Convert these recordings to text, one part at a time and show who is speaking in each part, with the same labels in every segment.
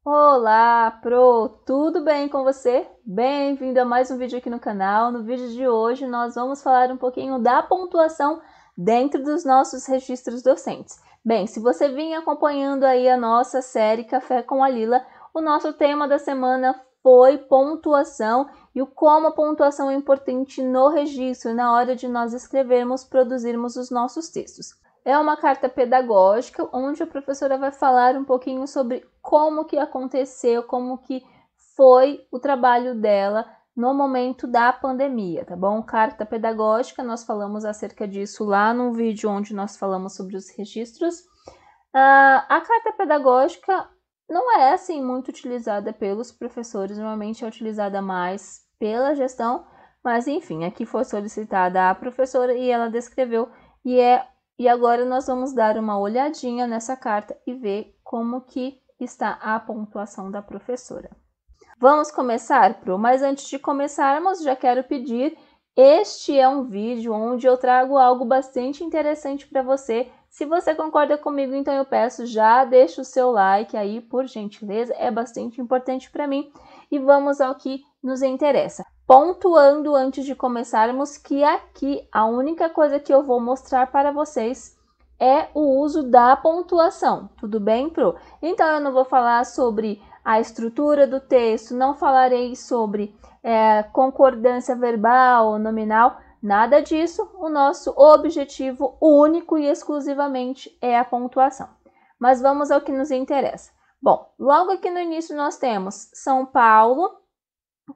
Speaker 1: Olá, Pro! Tudo bem com você? Bem-vindo a mais um vídeo aqui no canal. No vídeo de hoje nós vamos falar um pouquinho da pontuação dentro dos nossos registros docentes. Bem, se você vinha acompanhando aí a nossa série Café com a Lila, o nosso tema da semana foi pontuação e o como a pontuação é importante no registro, na hora de nós escrevermos, produzirmos os nossos textos. É uma carta pedagógica, onde a professora vai falar um pouquinho sobre como que aconteceu, como que foi o trabalho dela no momento da pandemia, tá bom? Carta pedagógica, nós falamos acerca disso lá no vídeo onde nós falamos sobre os registros. A carta pedagógica não é assim muito utilizada pelos professores, normalmente é utilizada mais pela gestão, mas enfim, aqui foi solicitada a professora e ela descreveu e agora nós vamos dar uma olhadinha nessa carta e ver como que está a pontuação da professora. Vamos começar, Pro? Mas antes de começarmos, já quero pedir, este é um vídeo onde eu trago algo bastante interessante para você. Se você concorda comigo, então eu peço, já deixa o seu like aí, por gentileza, é bastante importante para mim. E vamos ao que nos interessa. Pontuando antes de começarmos que aqui a única coisa que eu vou mostrar para vocês é o uso da pontuação. Tudo bem, Pro? Então eu não vou falar sobre a estrutura do texto, não falarei sobre concordância verbal ou nominal, nada disso. O nosso objetivo único e exclusivamente é a pontuação. Mas vamos ao que nos interessa. Bom, logo aqui no início nós temos São Paulo,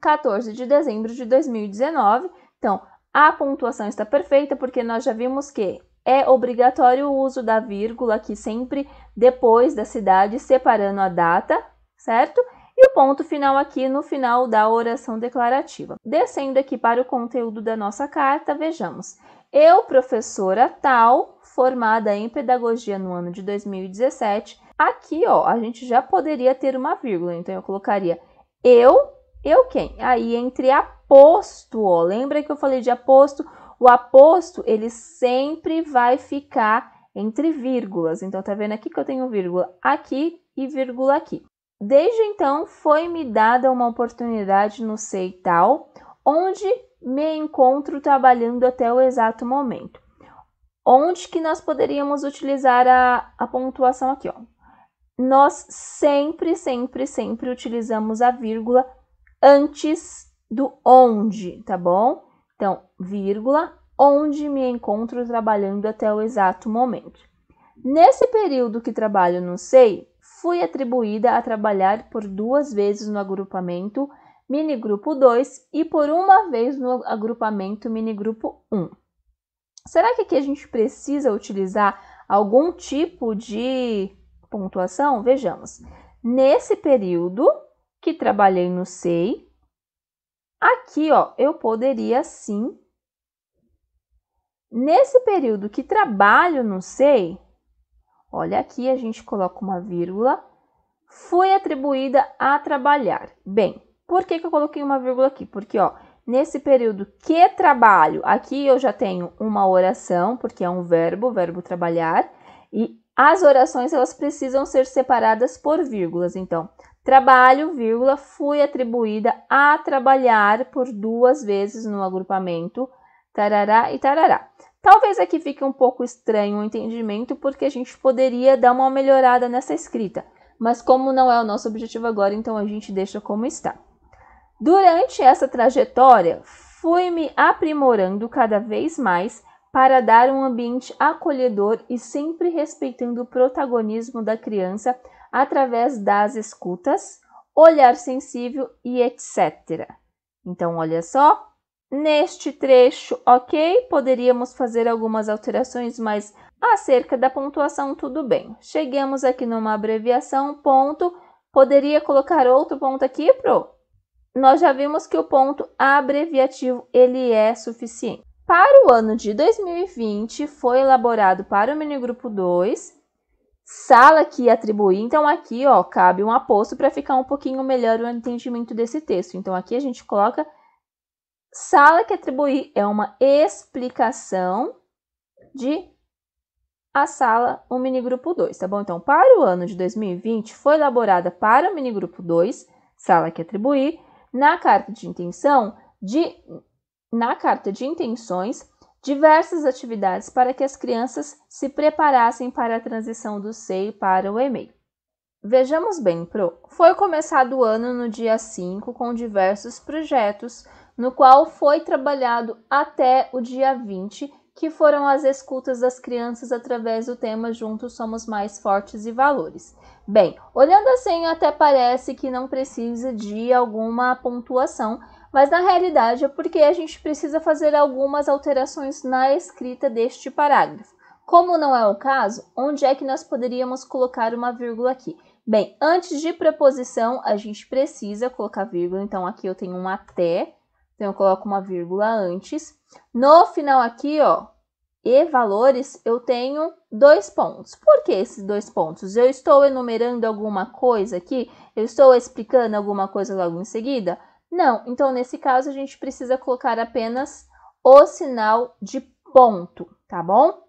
Speaker 1: 14 de dezembro de 2019. Então, a pontuação está perfeita porque nós já vimos que é obrigatório o uso da vírgula aqui sempre depois da cidade, separando a data, certo? E o ponto final aqui no final da oração declarativa. Descendo aqui para o conteúdo da nossa carta, vejamos. Eu, professora tal, formada em pedagogia no ano de 2017. Aqui, ó, a gente já poderia ter uma vírgula, então eu colocaria eu quem? Aí entre aposto, ó, lembra que eu falei de aposto? O aposto, ele sempre vai ficar entre vírgulas. Então, tá vendo aqui que eu tenho vírgula aqui e vírgula aqui. Desde então, foi-me dada uma oportunidade no SEI tal, onde me encontro trabalhando até o exato momento. Onde que nós poderíamos utilizar a pontuação aqui, ó? Nós sempre utilizamos a vírgula antes do onde, tá bom? Então, vírgula, onde me encontro trabalhando até o exato momento. Nesse período que trabalho no SEI, fui atribuída a trabalhar por 2 vezes no agrupamento minigrupo 2 e por 1 vez no agrupamento minigrupo 1. Será que aqui a gente precisa utilizar algum tipo de pontuação? Vejamos. Nesse período que trabalhei no SEI, aqui, ó, eu poderia sim. Nesse período que trabalho no SEI, olha aqui, a gente coloca uma vírgula, fui atribuída a trabalhar. Bem, por que eu coloquei uma vírgula aqui? Porque, ó, nesse período que trabalho, aqui eu já tenho uma oração, porque é um verbo trabalhar, e as orações, elas precisam ser separadas por vírgulas. Então, trabalho, vírgula, fui atribuída a trabalhar por 2 vezes no agrupamento, tarará e tarará. Talvez aqui fique um pouco estranho o entendimento, porque a gente poderia dar uma melhorada nessa escrita. Mas como não é o nosso objetivo agora, então a gente deixa como está. Durante essa trajetória, fui me aprimorando cada vez mais para dar um ambiente acolhedor e sempre respeitando o protagonismo da criança através das escutas, olhar sensível e etc. Então, olha só, neste trecho, ok, poderíamos fazer algumas alterações, mas acerca da pontuação, tudo bem. Chegamos aqui numa abreviação, ponto. Poderia colocar outro ponto aqui, Pro? Nós já vimos que o ponto abreviativo, ele é suficiente. Para o ano de 2020, foi elaborado para o minigrupo 2, sala que atribuí. Então, aqui, ó, cabe um aposto para ficar um pouquinho melhor o entendimento desse texto. Então, aqui a gente coloca sala que atribuí, é uma explicação de a sala, o minigrupo 2, tá bom? Então, para o ano de 2020, foi elaborada para o minigrupo 2, sala que atribuir, na carta de intenções, diversas atividades para que as crianças se preparassem para a transição do SEI para o EMEI. Vejamos bem, foi começado o ano no dia 5 com diversos projetos, no qual foi trabalhado até o dia 20, que foram as escutas das crianças através do tema Juntos Somos Mais Fortes e Valores. Bem, olhando assim até parece que não precisa de alguma pontuação, mas na realidade é porque a gente precisa fazer algumas alterações na escrita deste parágrafo. Como não é o caso, onde é que nós poderíamos colocar uma vírgula aqui? Bem, antes de preposição, a gente precisa colocar vírgula, então aqui eu tenho um até, então eu coloco uma vírgula antes. No final aqui, ó, e valores, eu tenho 2 pontos. Por que esses 2 pontos? Eu estou enumerando alguma coisa aqui? Eu estou explicando alguma coisa logo em seguida? Não, então nesse caso a gente precisa colocar apenas o sinal de ponto, tá bom?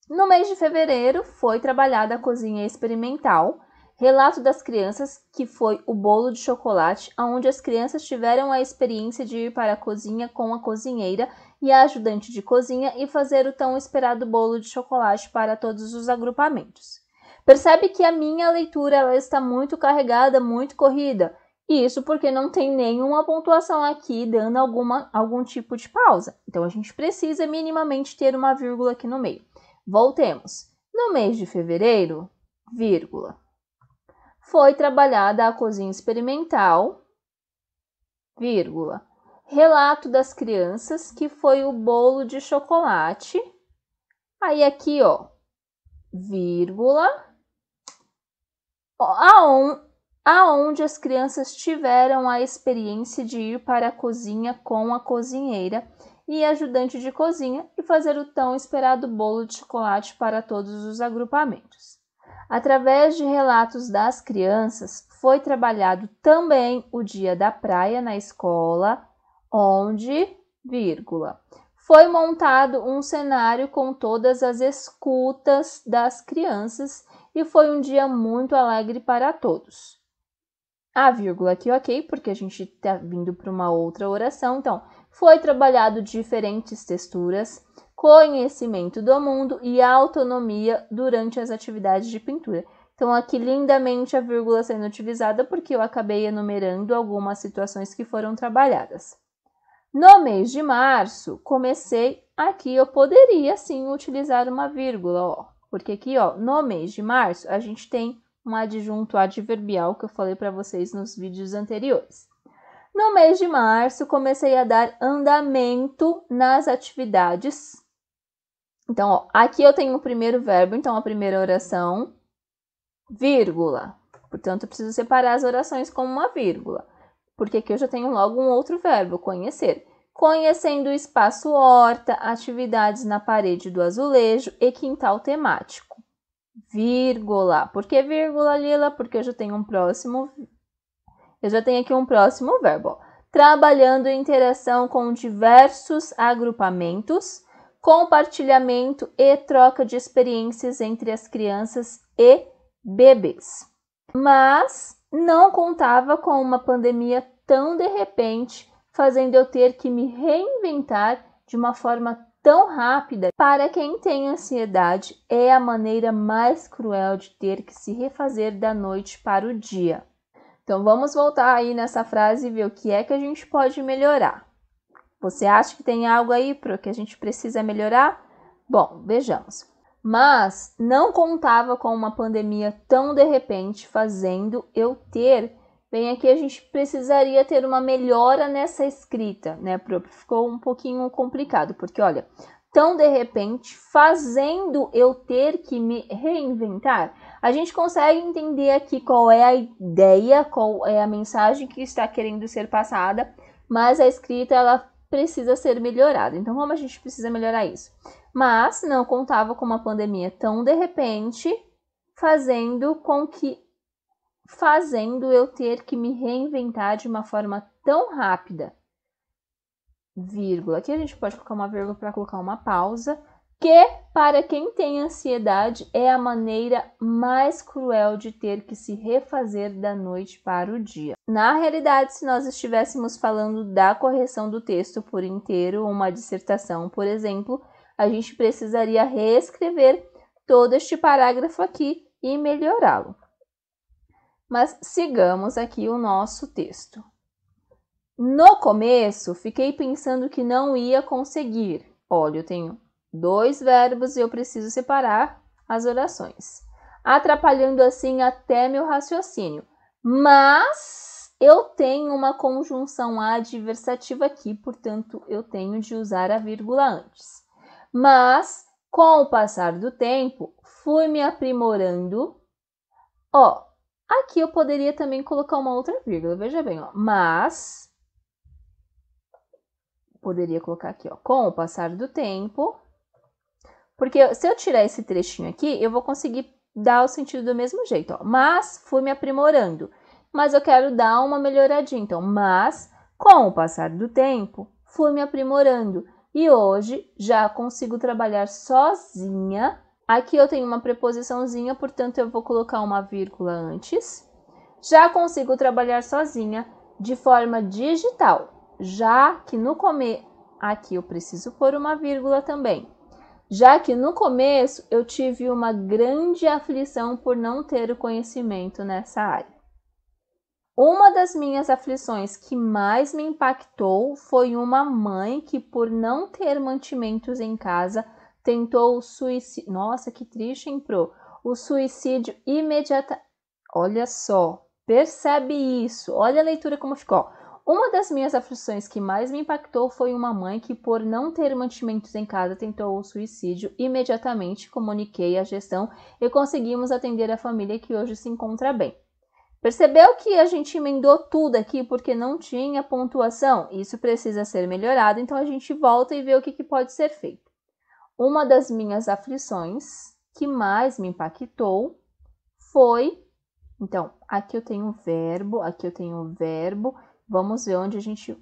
Speaker 1: No mês de fevereiro foi trabalhada a cozinha experimental, relato das crianças, que foi o bolo de chocolate, onde as crianças tiveram a experiência de ir para a cozinha com a cozinheira e a ajudante de cozinha e fazer o tão esperado bolo de chocolate para todos os agrupamentos. Percebe que a minha leitura ela está muito carregada, muito corrida. E isso porque não tem nenhuma pontuação aqui dando algum tipo de pausa. Então, a gente precisa minimamente ter uma vírgula aqui no meio. Voltemos. No mês de fevereiro, vírgula, foi trabalhada a cozinha experimental, vírgula, relato das crianças, que foi o bolo de chocolate. Aí aqui, ó, vírgula, aonde as crianças tiveram a experiência de ir para a cozinha com a cozinheira e ajudante de cozinha e fazer o tão esperado bolo de chocolate para todos os agrupamentos. Através de relatos das crianças, foi trabalhado também o dia da praia na escola, onde, vírgula, foi montado um cenário com todas as escutas das crianças e foi um dia muito alegre para todos. A vírgula aqui, ok, porque a gente está vindo para uma outra oração. Então, foi trabalhado diferentes texturas, conhecimento do mundo e autonomia durante as atividades de pintura. Então, aqui lindamente a vírgula sendo utilizada porque eu acabei enumerando algumas situações que foram trabalhadas. No mês de março, comecei aqui, eu poderia sim utilizar uma vírgula, ó, porque aqui, ó, no mês de março, a gente tem um adjunto adverbial que eu falei para vocês nos vídeos anteriores. No mês de março, comecei a dar andamento nas atividades. Então, ó, aqui eu tenho o primeiro verbo, então a primeira oração, vírgula. Portanto, eu preciso separar as orações com uma vírgula, porque aqui eu já tenho logo um outro verbo, conhecer. Conhecendo o espaço horta, atividades na parede do azulejo e quintal temático. Vírgula. Por que vírgula, Lila? Porque eu já tenho aqui um próximo verbo. Ó. Trabalhando em interação com diversos agrupamentos, compartilhamento e troca de experiências entre as crianças e bebês. Mas não contava com uma pandemia tão de repente, fazendo eu ter que me reinventar de uma forma tão rápida. Para quem tem ansiedade, é a maneira mais cruel de ter que se refazer da noite para o dia. Então, vamos voltar aí nessa frase e ver o que é que a gente pode melhorar. Você acha que tem algo aí para que a gente precisa melhorar? Bom, vejamos. Mas não contava com uma pandemia tão de repente, fazendo eu ter... Bem, aqui a gente precisaria ter uma melhora nessa escrita, né, prof? Ficou um pouquinho complicado, porque, olha, tão de repente, fazendo eu ter que me reinventar, a gente consegue entender aqui qual é a ideia, qual é a mensagem que está querendo ser passada, mas a escrita, ela precisa ser melhorada. Então, como a gente precisa melhorar isso? Mas não contava com uma pandemia tão de repente, fazendo eu ter que me reinventar de uma forma tão rápida. Vírgula. Aqui a gente pode colocar uma vírgula para colocar uma pausa, que para quem tem ansiedade é a maneira mais cruel de ter que se refazer da noite para o dia. Na realidade, se nós estivéssemos falando da correção do texto por inteiro, uma dissertação, por exemplo, a gente precisaria reescrever todo este parágrafo aqui e melhorá-lo. Mas sigamos aqui o nosso texto. No começo, fiquei pensando que não ia conseguir. Olha, eu tenho 2 verbos e eu preciso separar as orações, atrapalhando assim até meu raciocínio. Mas eu tenho uma conjunção adversativa aqui, portanto, eu tenho de usar a vírgula antes. Mas, com o passar do tempo, fui me aprimorando. Ó, aqui eu poderia também colocar uma outra vírgula, veja bem, ó. Mas poderia colocar aqui, ó, com o passar do tempo, porque se eu tirar esse trechinho aqui, eu vou conseguir dar o sentido do mesmo jeito, ó. Mas fui me aprimorando, mas eu quero dar uma melhoradinha, então, mas com o passar do tempo, fui me aprimorando e hoje já consigo trabalhar sozinha. Aqui eu tenho uma preposiçãozinha, portanto, eu vou colocar uma vírgula antes. Já consigo trabalhar sozinha de forma digital, já que no começo, aqui eu preciso pôr uma vírgula também, já que no começo eu tive uma grande aflição por não ter o conhecimento nessa área. Uma das minhas aflições que mais me impactou foi uma mãe que, por não ter mantimentos em casa, tentou o suicídio. Nossa, que triste, hein, Pro? O suicídio imediatamente. Olha só, percebe isso? Olha a leitura como ficou. Uma das minhas aflições que mais me impactou foi uma mãe que, por não ter mantimentos em casa, tentou o suicídio. Imediatamente comuniquei à gestão e conseguimos atender a família que hoje se encontra bem. Percebeu que a gente emendou tudo aqui porque não tinha pontuação? Isso precisa ser melhorado, então a gente volta e vê o que pode ser feito. Uma das minhas aflições que mais me impactou foi... Então, aqui eu tenho verbo, aqui eu tenho verbo. Vamos ver onde a gente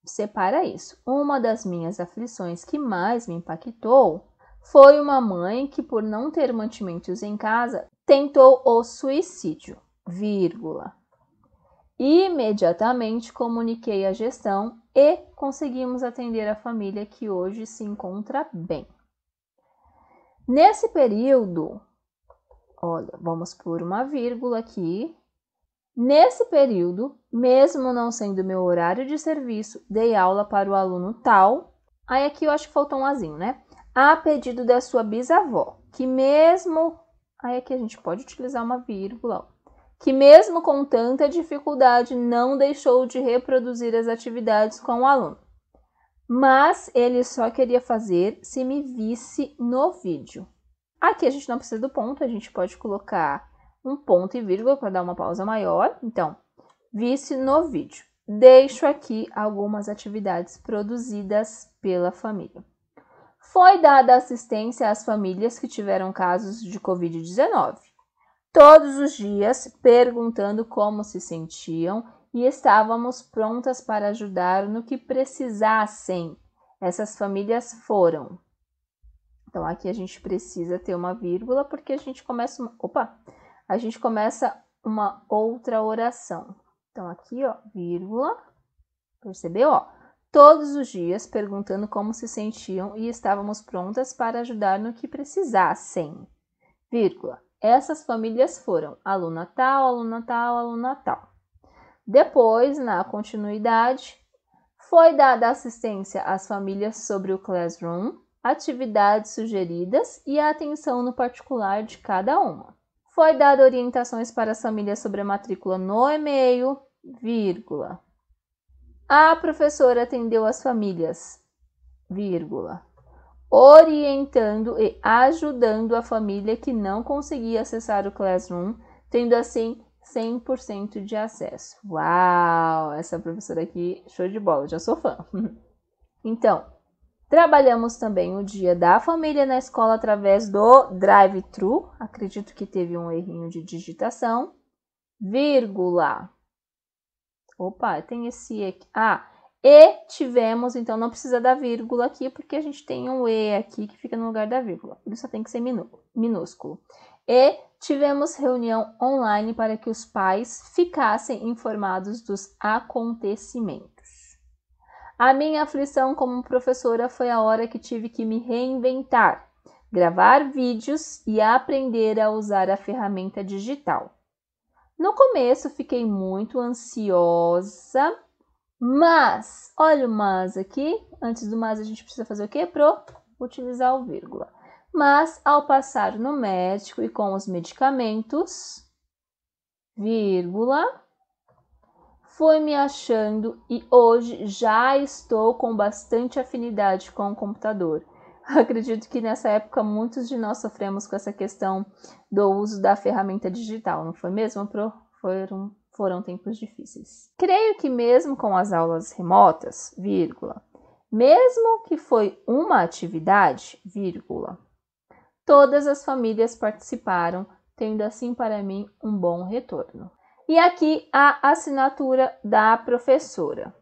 Speaker 1: separa isso. Uma das minhas aflições que mais me impactou foi uma mãe que, por não ter mantimentos em casa, tentou o suicídio, vírgula. Imediatamente comuniquei à gestão e conseguimos atender a família que hoje se encontra bem. Nesse período, olha, vamos pôr uma vírgula aqui. Nesse período, mesmo não sendo meu horário de serviço, dei aula para o aluno tal. Aí aqui eu acho que faltou um azinho, né? A pedido da sua bisavó, que mesmo... Aí aqui a gente pode utilizar uma vírgula, ó. Que mesmo com tanta dificuldade, não deixou de reproduzir as atividades com o aluno. Mas ele só queria fazer se me visse no vídeo. Aqui a gente não precisa do ponto, a gente pode colocar um ponto e vírgula para dar uma pausa maior. Então, visse no vídeo. Deixo aqui algumas atividades produzidas pela família. Foi dada assistência às famílias que tiveram casos de Covid-19. Todos os dias perguntando como se sentiam e estávamos prontas para ajudar no que precisassem. Essas famílias foram. Então, aqui a gente precisa ter uma vírgula porque a gente começa uma outra oração. Então, aqui, ó, vírgula, percebeu? Ó, todos os dias perguntando como se sentiam e estávamos prontas para ajudar no que precisassem, vírgula. Essas famílias foram aluna tal, aluna tal, aluna tal. Depois, na continuidade, foi dada assistência às famílias sobre o Classroom, atividades sugeridas e a atenção no particular de cada uma. Foi dada orientações para as famílias sobre a matrícula no e-mail, vírgula. A professora atendeu as famílias, vírgula, orientando e ajudando a família que não conseguia acessar o Classroom, tendo assim 100% de acesso. Uau! Essa professora aqui, show de bola, já sou fã. Então, trabalhamos também o dia da família na escola através do drive-thru. Acredito que teve um errinho de digitação. Vírgula. Opa, tem esse aqui. E tivemos, então não precisa da vírgula aqui, porque a gente tem um E aqui que fica no lugar da vírgula. Ele só tem que ser minúsculo. E tivemos reunião online para que os pais ficassem informados dos acontecimentos. A minha aflição como professora foi a hora que tive que me reinventar, gravar vídeos e aprender a usar a ferramenta digital. No começo fiquei muito ansiosa, mas, olha o mas aqui, antes do mas a gente precisa fazer o quê? Utilizar o vírgula. Mas, ao passar no médico e com os medicamentos, vírgula, fui me achando e hoje já estou com bastante afinidade com o computador. Acredito que nessa época muitos de nós sofremos com essa questão do uso da ferramenta digital, não foi mesmo, Pro? Foram tempos difíceis. Creio que mesmo com as aulas remotas, vírgula, mesmo que foi uma atividade, vírgula, todas as famílias participaram, tendo assim para mim um bom retorno. E aqui a assinatura da professora.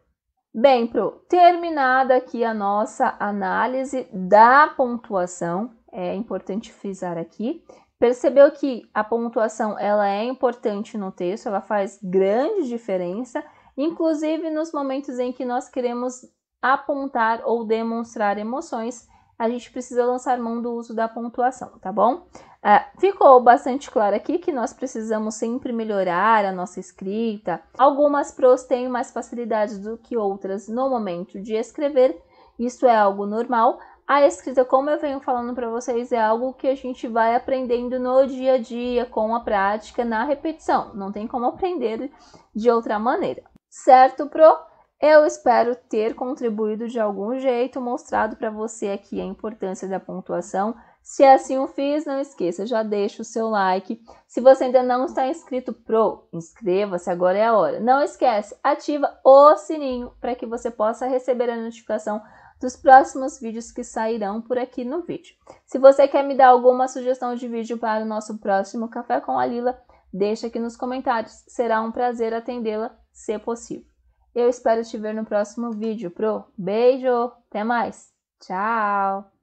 Speaker 1: Bem, Pro, terminada aqui a nossa análise da pontuação, é importante frisar aqui. Percebeu que a pontuação ela é importante no texto, ela faz grande diferença, inclusive nos momentos em que nós queremos apontar ou demonstrar emoções, a gente precisa lançar mão do uso da pontuação, tá bom? Ficou bastante claro aqui que nós precisamos sempre melhorar a nossa escrita. Algumas pros têm mais facilidades do que outras no momento de escrever, isso é algo normal. A escrita, como eu venho falando para vocês, é algo que a gente vai aprendendo no dia a dia, com a prática, na repetição. Não tem como aprender de outra maneira. Certo, Pro? Eu espero ter contribuído de algum jeito, mostrado para você aqui a importância da pontuação. Se assim o fiz, não esqueça, já deixa o seu like. Se você ainda não está inscrito, Pro, inscreva-se, agora é a hora. Não esquece, ativa o sininho para que você possa receber a notificação dos próximos vídeos que sairão por aqui no vídeo. Se você quer me dar alguma sugestão de vídeo para o nosso próximo Café com a Lila, deixa aqui nos comentários. Será um prazer atendê-la, se possível. Eu espero te ver no próximo vídeo, Pro. Beijo, até mais. Tchau!